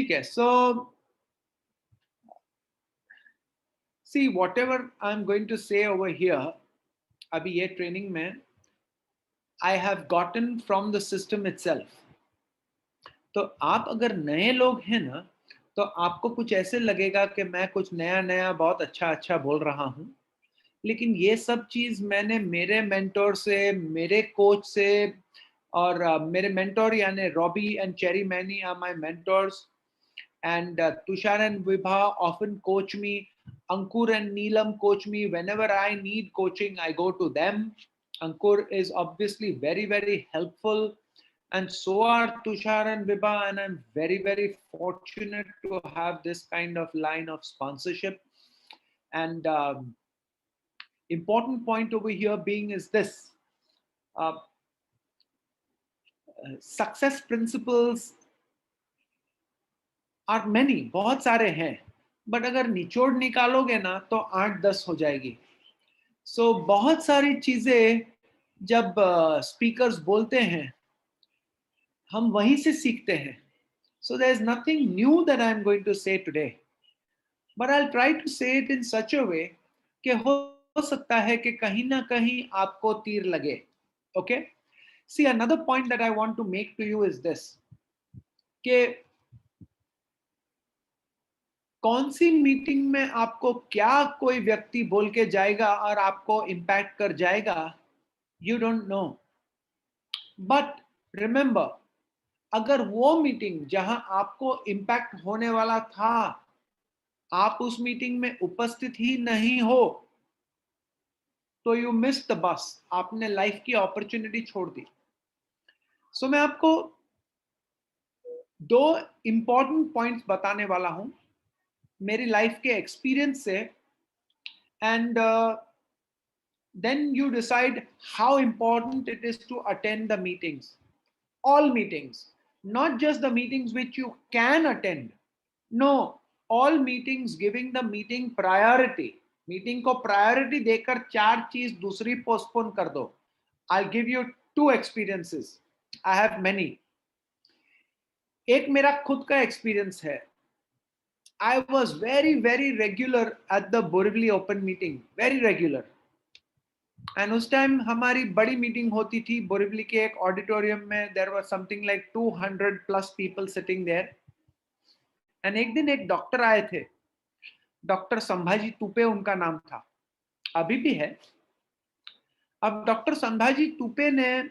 ठीक है. So see, whatever I'm going to say over here, अभी ये ट्रेनिंग में I have gotten from the system itself. तो आप अगर नए लोग हैं ना, तो आपको कुछ ऐसे लगेगा कि मैं कुछ नया नया बहुत अच्छा अच्छा बोल रहा हूँ, लेकिन ये सब चीज़ मैंने मेरे मेंटोर से, मेरे कोच से, और मेरे मेंटोर यानी Robbie and Cherry many are my mentors, and Tushar and Vibha often coach me. Ankur and Neelam coach me. Whenever I need coaching, I go to them. Ankur is obviously very, very helpful. And so are Tushar and Vibha. And I'm very, very fortunate to have this kind of line of sponsorship. And important point over here being is this. Success principles are many, बहुत सारे हैं, but अगर निचोड़ निकालोगे ना तो 8-10 हो जाएगी. सो बहुत सारी चीजें जब स्पीकर्स बोलते हैं हम वहीं से सीखते हैं. So there is nothing new that I am going to say today, but I will try to say it in such a way कि हो सकता है कि कहीं ना कहीं आपको तीर लगे. Okay, see another point that I want to make to you is this कि कौन सी मीटिंग में आपको क्या कोई व्यक्ति बोल के जाएगा और आपको इंपैक्ट कर जाएगा, you don't know. But remember, अगर वो मीटिंग जहां आपको इंपैक्ट होने वाला था, आप उस मीटिंग में उपस्थित ही नहीं हो, तो यू मिस द बस. आपने लाइफ की अपॉर्चुनिटी छोड़ दी. सो मैं आपको दो इंपॉर्टेंट पॉइंट्स बताने वाला हूं मेरी लाइफ के एक्सपीरियंस से, and then you decide how important it is to attend the meetings. All meetings, not just the meetings which you can attend. No, all meetings, giving the meeting priority. Meeting को priority देकर चार चीज दूसरी postpone कर दो. I'll give you two experiences. I have many. एक मेरा खुद का एक्सपीरियंस है. I was very, very regular at the Borivali open meeting, very regular. And उस टाइम हमारी बड़ी मीटिंग होती थी बोरिवली के एक ऑडिटोरियम में. There was something like 200 plus people sitting there. And एक दिन एक डॉक्टर आए थे, डॉक्टर संभाजी तुपे उनका नाम था, अभी भी है. अब डॉक्टर संभाजी तुपे ने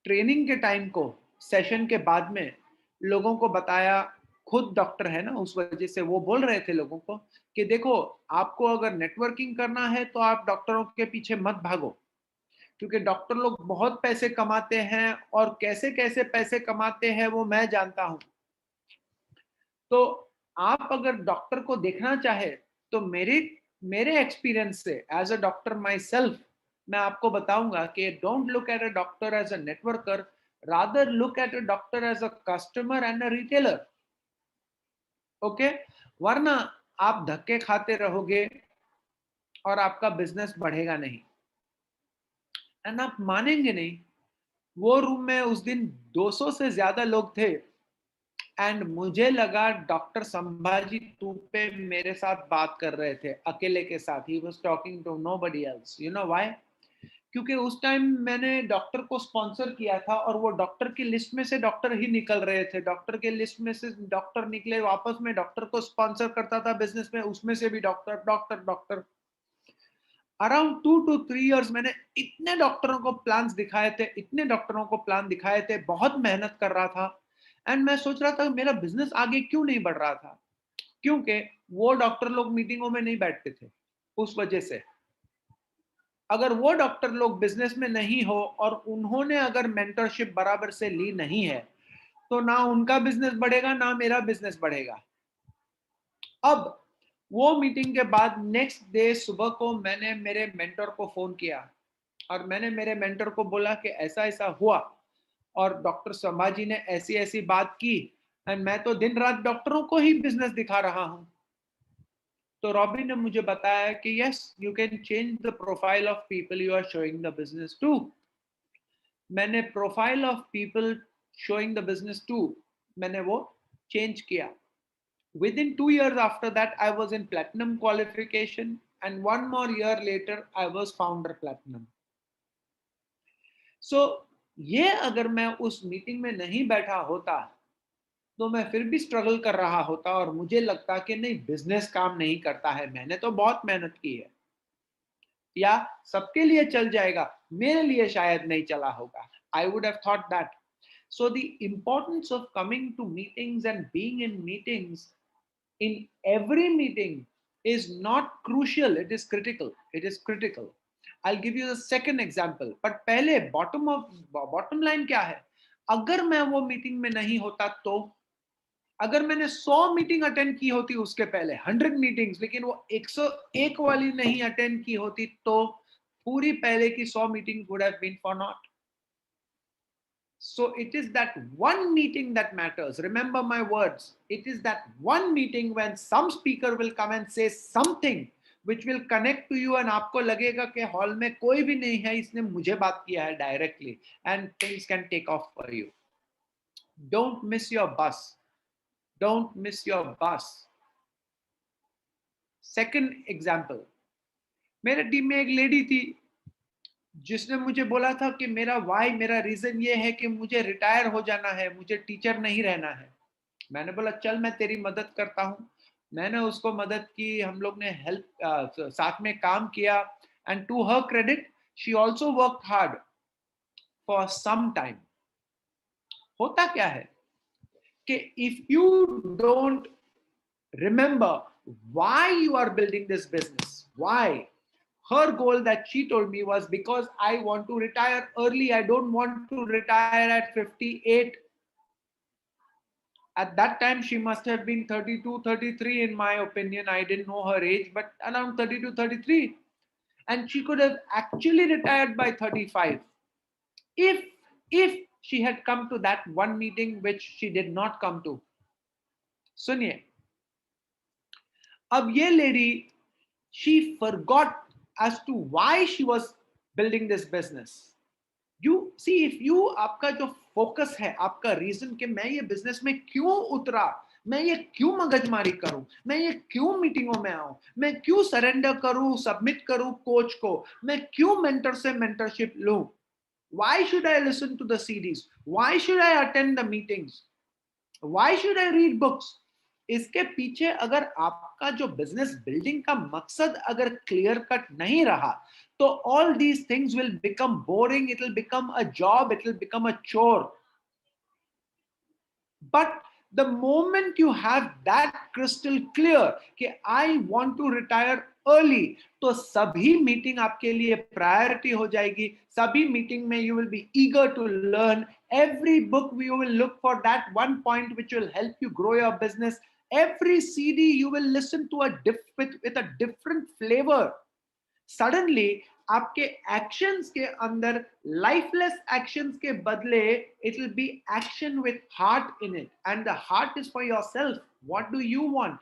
ट्रेनिंग के टाइम को, सेशन के बाद में लोगों को बताया, खुद डॉक्टर है ना, उस वजह से वो बोल रहे थे लोगों को कि देखो, आपको अगर नेटवर्किंग करना है तो आप डॉक्टरों के पीछे मत भागो, क्योंकि डॉक्टर लोग बहुत पैसे कमाते हैं और कैसे कैसे पैसे कमाते हैं वो मैं जानता हूं. तो आप अगर डॉक्टर को देखना चाहे तो मेरे एक्सपीरियंस से as a doctor myself मैं आपको बताऊंगा कि don't look at a doctor as a networker, rather look at a doctor as a customer and a retailer. Okay, वरना आप धक्के खाते रहोगे और आपका बिजनेस बढ़ेगा नहीं. एंड आप मानेंगे नहीं, वो रूम में उस दिन 200 से ज्यादा लोग थे. एंड मुझे लगा डॉक्टर संभाजी तुपे मेरे साथ बात कर रहे थे अकेले के साथ. He was talking to nobody else. You know why? क्योंकि उस टाइम मैंने डॉक्टर को स्पॉन्सर किया था और वो डॉक्टर की लिस्ट में से डॉक्टर ही निकल रहे थे. डॉक्टर के लिस्ट में से डॉक्टर निकले, वापस में डॉक्टर को स्पॉन्सर करता था बिजनेस में, उसमें से भी doctor doctor doctor. Around 2 to 3 years मैंने इतने डॉक्टरों को प्लान्स दिखाए थे, इतने डॉक्टरों को प्लान दिखाए थे, बहुत मेहनत कर रहा था. एंड मैं सोच रहा था मेरा बिजनेस आगे क्यों नहीं बढ़ रहा था, क्योंकि वो डॉक्टर लोग मीटिंगों में नहीं बैठते थे. उस वजह से अगर वो डॉक्टर लोग बिजनेस में नहीं हो और उन्होंने अगर मेंटरशिप बराबर से ली नहीं है, तो ना उनका बिजनेस बढ़ेगा ना मेरा बिजनेस बढ़ेगा. अब वो मीटिंग के बाद नेक्स्ट डे सुबह को मैंने मेरे मेंटर को फोन किया और मैंने मेरे मेंटर को बोला कि ऐसा ऐसा हुआ और डॉक्टर संभाजी ने ऐसी ऐसी बात की, एंड मैं तो दिन रात डॉक्टरों को ही बिजनेस दिखा रहा हूं. तो रॉबी ने मुझे बताया कि yes, you can change the profile of people you are showing the business to. मैंने profile of people showing the business to, मैंने वो चेंज किया. Within 2 years after that, I was in platinum qualification, and one more year later, I was founder platinum. So ये अगर मैं उस meeting में नहीं बैठा होता तो मैं फिर भी स्ट्रगल कर रहा होता और मुझे लगता कि नहीं, बिजनेस काम नहीं करता है, मैंने तो बहुत मेहनत की है, या सबके लिए चल जाएगा, मेरे लिए शायद नहीं चला होगा. I would have thought that. So the importance of coming to meetings and being in meetings, in every meeting, is not crucial, it is critical. It is critical. I'll give you the second example, but पहले bottom line क्या है? अगर मैं वो meeting में नहीं होता तो, अगर मैंने 100 मीटिंग अटेंड की होती उसके पहले, 100 मीटिंग्स, लेकिन वो 101 वाली नहीं अटेंड की होती, तो पूरी पहले की 100 meeting would have been for not. So it is that one meeting that matters. Remember my words. It is that one meeting when some speaker will come and say something which will connect to you, and आपको लगेगा कि hall में कोई भी नहीं है, इसने मुझे बात किया है directly, and things can take off for you. Don't miss your bus. Don't miss your bus. Second example, मेरे टीम में एक लेडी थी जिसने मुझे बोला था कि मेरा रीजन ये है कि मुझे रिटायर हो जाना है, मुझे टीचर नहीं रहना है. मैंने बोला चल मैं तेरी मदद करता हूँ. मैंने उसको मदद की, हम लोग ने हेल्प साथ में काम किया, and to her credit she also work hard for some time. होता क्या है कि if you don't remember why you are building this business, why, her goal that she told me was because I want to retire early, I don't want to retire at 58. At that time she must have been 32, 33 in my opinion. I didn't know her age, but around 32, 33. And she could have actually retired by 35 if she had come to that one meeting, which she did not come to. सुनिए, अब ये lady, she forgot as to why she was building this business. You see, if you, आपका जो focus है, आपका reason कि मैं ये बिजनेस में क्यों उतरा, मैं ये क्यों मगजमारी करूं, मैं ये क्यों मीटिंगों में आऊं, मैं क्यों सरेंडर करूं, सबमिट करूं कोच को, मैं क्यों मेंटर से मेंटरशिप लूं, why should I listen to the CDs, why should I attend the meetings, why should I read books. इसके पीछे अगर आपका जो बिजनेस बिल्डिंग का मकसद अगर क्लियर कट नहीं रहा, तो all these things will become boring, it will become a job, it will become a chore. But the moment you have that crystal clear कि I want to retire early, तो सभी meeting आपके लिए priority हो जाएगी. सभी meeting में you will be eager to learn. Every book you will look for that one point which will help you grow your business. Every CD you will listen to with a different flavor. Suddenly आपके actions के अंदर lifeless actions के बदले it will be action with heart in it, and the heart is for yourself. What do you want?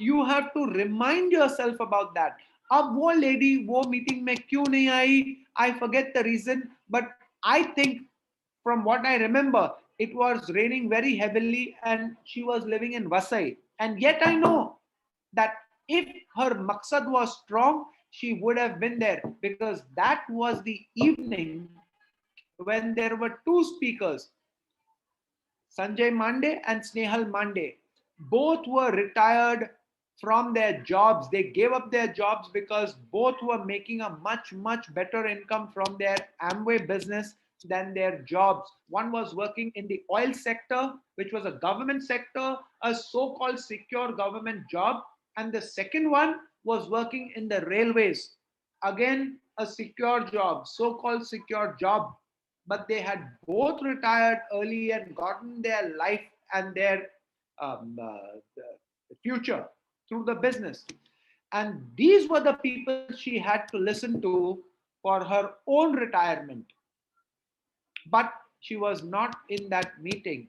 You have to remind yourself about that. अब वो lady वो meeting में क्यों नहीं आई, I forget the reason, but I think from what I remember, it was raining very heavily and she was living in Vasai, and yet I know that if her maqsad was strong, she would have been there, because that was the evening when there were two speakers, Sanjay Mande and Snehal Mande. Both were retired from their jobs. They gave up their jobs because both were making a much better income from their Amway business than their jobs. One was working in the oil sector, which was a government sector, a so-called secure government job. And the second one was working in the railways. Again, a secure job, so-called secure job. But they had both retired early and gotten their life and their future through the business. And these were the people she had to listen to for her own retirement. But she was not in that meeting.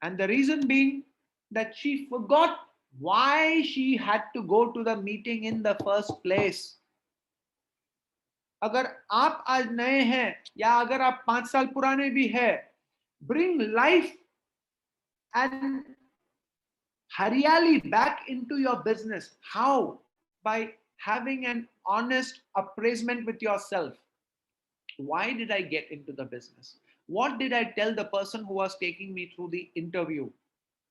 And the reason being that she forgot why she had to go to the meeting in the first place. अगर आप आज नए हैं या अगर आप 5 साल पुराने भी हैं, bring life and Haryali back into your business. How? By having an honest appraisement with yourself. Why did I get into the business? What did I tell the person who was taking me through the interview?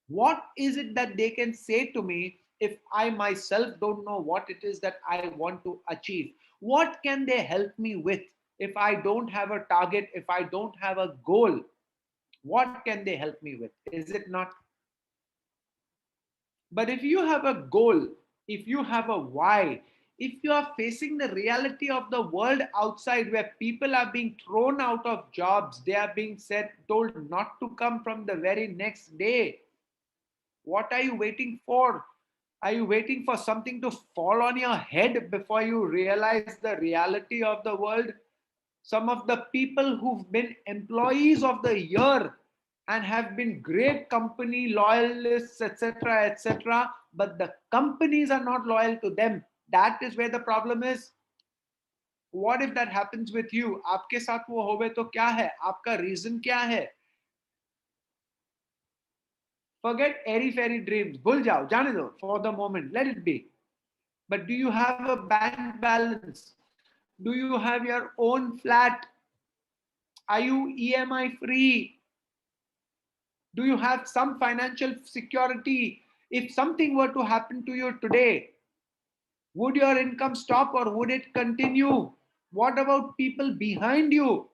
What is it that they can say to me if I myself don't know what it is that I want to achieve? What can they help me with if I don't have a target, if I don't have a goal? What can they help me with? Is it not? But if you have a goal, if you have a why, if you are facing the reality of the world outside where people are being thrown out of jobs, they are being said, told not to come from the very next day. What are you waiting for? Are you waiting for something to fall on your head before you realize the reality of the world? Some of the people who've been employees of the year and have been great company loyalists, etc., etc., but the companies are not loyal to them. That is where the problem is. What if that happens with you? आपके साथ वो होवे तो क्या है? आपका reason क्या है? Forget airy fairy dreams. भूल जाओ, जाने दो for the moment. Let it be. But do you have a bank balance? Do you have your own flat? Are you EMI free? Do you have some financial security? If something were to happen to you today, would your income stop or would it continue? What about people behind you?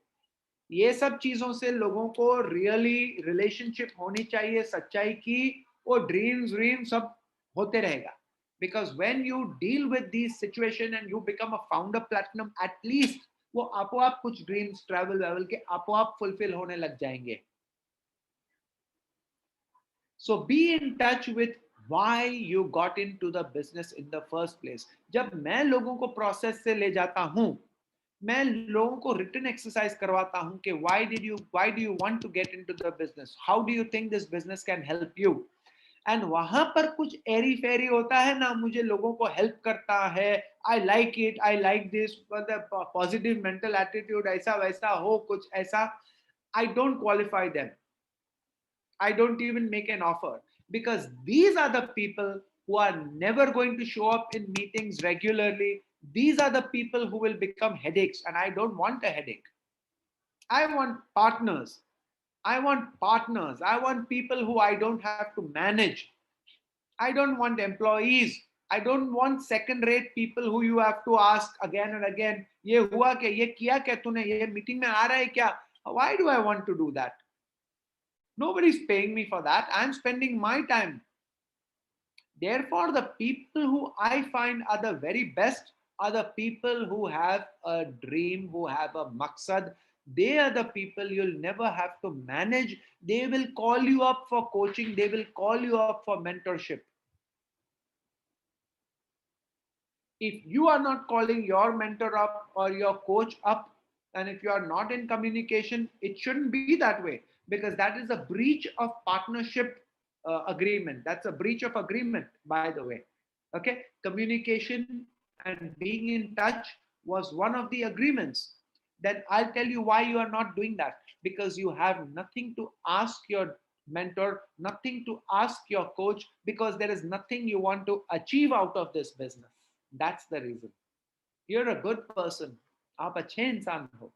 ये सब चीजों से लोगों को really relationship होनी चाहिए सच्चाई की. वो ड्रीम सब होते रहेगा. Because when you deal with these situation and you become a founder platinum, at least वो आपो आप कुछ ड्रीम्स ट्रैवल के आपो आप फुलफिल होने लग जाएंगे. So be in touch with why you got into the business in the first place. जब मैं लोगों को प्रोसेस से ले जाता हूं, मैं लोगों को रिटन एक्सरसाइज करवाता हूं कि why do you want to get into the business, how do you think this business can help you. And वहां पर कुछ एरी फेरी होता है ना, मुझे लोगों को हेल्प करता है, I like it, I like this, positive mental attitude, ऐसा वैसा हो कुछ ऐसा, I don't qualify them. I don't even make an offer because these are the people who are never going to show up in meetings regularly. These are the people who will become headaches, and I don't want a headache. I want partners. I want partners. I want people who I don't have to manage. I don't want employees. I don't want second rate people who you have to ask again and again. ये हुआ क्या, ये किया क्या तूने, ये meeting में आ रहा है क्या? Why do I want to do that? Nobody's paying me for that. I'm spending my time. Therefore, the people who I find are the very best are the people who have a dream, who have a maqsad. They are the people you'll never have to manage. They will call you up for coaching, they will call you up for mentorship. If you are not calling your mentor up or your coach up, and if you are not in communication, it shouldn't be that way, because that is a breach of partnership agreement. That's a breach of agreement, by the way. Okay, communication and being in touch was one of the agreements. Then I'll tell you why you are not doing that, because you have nothing to ask your mentor, nothing to ask your coach, because there is nothing you want to achieve out of this business. That's the reason. You're a good person. आप अच्छे इंसान हो.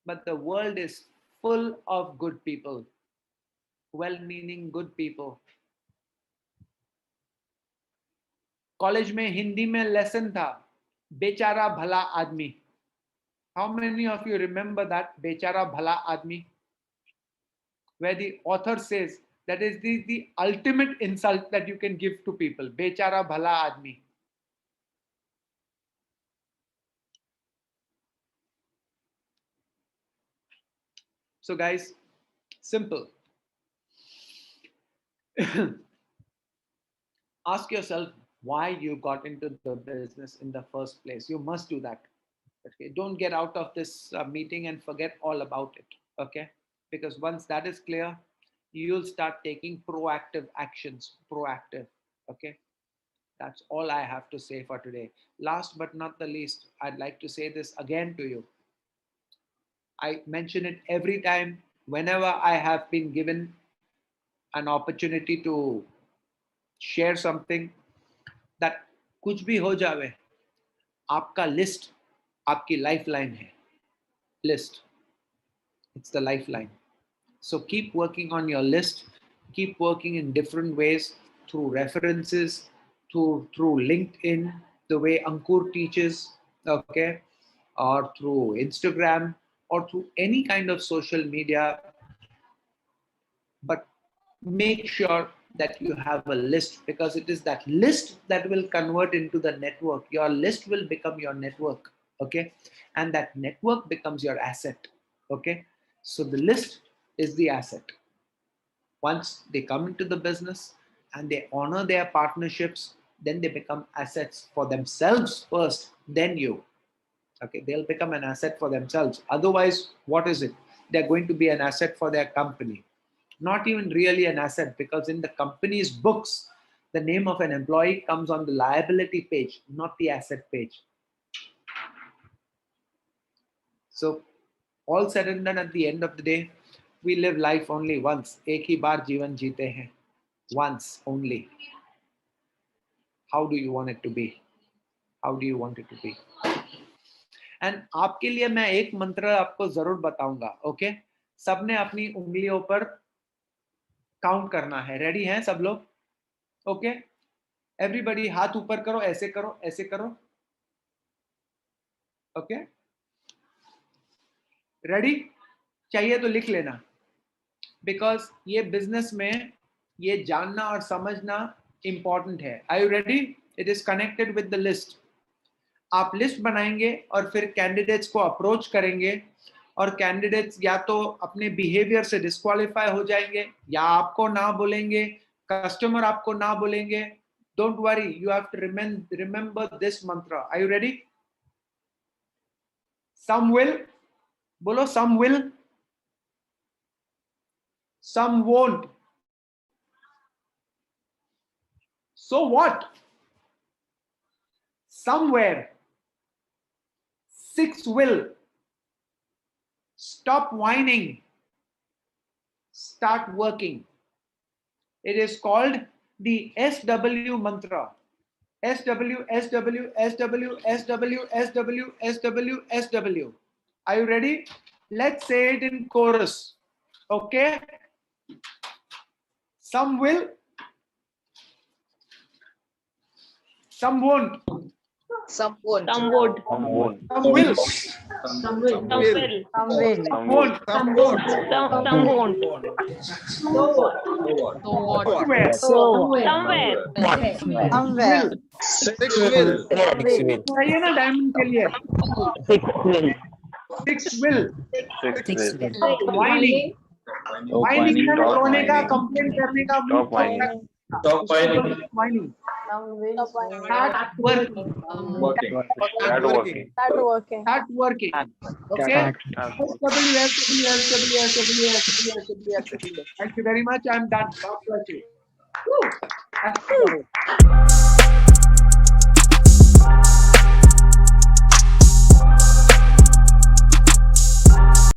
But the world is full of good people, well-meaning good people. College में हिंदी में lesson था, बेचारा भला आदमी. How many of you remember that बेचारा भला आदमी, where the author says that is the ultimate insult that you can give to people, बेचारा भला आदमी. So guys, simple. Ask yourself why you got into the business in the first place. You must do that. Okay, don't get out of this meeting and forget all about it. Okay, because once that is clear, you'll start taking proactive actions. Proactive. Okay, that's all I have to say for today. Last but not the least, I'd like to say this again to you. I mention it every time whenever I have been given an opportunity to share something that कुछ भी हो जावे, आपका list आपकी lifeline है. List, it's the lifeline. So keep working on your list. Keep working in different ways, through references, through LinkedIn, the way Ankur teaches, okay, or through Instagram, or through any kind of social media. But make sure that you have a list, because it is that list that will convert into the network. Your list will become your network, okay, and that network becomes your asset, okay. So the list is the asset. Once they come into the business and they honor their partnerships, then they become assets for themselves first, then you, okay, they'll become an asset for themselves. Otherwise, what is it? They're going to be an asset for their company. Not even really an asset, because in the company's books, the name of an employee comes on the liability page, not the asset page. So all said and done, at the end of the day, we live life only once. एक ही बार जीवन जीते हैं. Once only. How do you want it to be? How do you want it to be? And आपके लिए मैं एक मंत्र आपको जरूर बताऊंगा, ओके? सबने अपनी उंगलियों पर काउंट करना है. रेडी हैं सब लोग? ओके? एवरीबॉडी हाथ ऊपर करो, ऐसे करो, ऐसे करो. ओके? रेडी? चाहिए तो लिख लेना. बिकॉज ये बिजनेस में ये जानना और समझना इंपॉर्टेंट है. Are you ready? It is connected with the list. आप लिस्ट बनाएंगे और फिर कैंडिडेट्स को अप्रोच करेंगे, और कैंडिडेट्स या तो अपने बिहेवियर से डिस्क्वालीफाई हो जाएंगे, या आपको ना बोलेंगे, कस्टमर आपको ना बोलेंगे. Don't worry, you have to remember this mantra. Are you ready? Some will, बोलो some will, some won't. So what? Somewhere 6 will. Stop whining, start working. It is called the SW mantra. SW, SW, SW, SW, SW, SW, SW. Are you ready? Let's say it in chorus. Okay? Some will, some won't. Some won't. Some would. Some won't. Some will. Some will. Some will. Some will. Some Won't. won't. Some won't. Some won't. So what? So what? Somewhere. Somewhere. Somewhere. Six will. चाहिए ना diamond के लिए? 6 will. Six will. Whining. Whining का, Stop रोने का, whining. Complaint करने का. Stop whining. Stop whining. Whining. Some will. Start working. Working. Start working. Start working. Okay? SW. Thank you very much. I'm done. God bless you. Woo.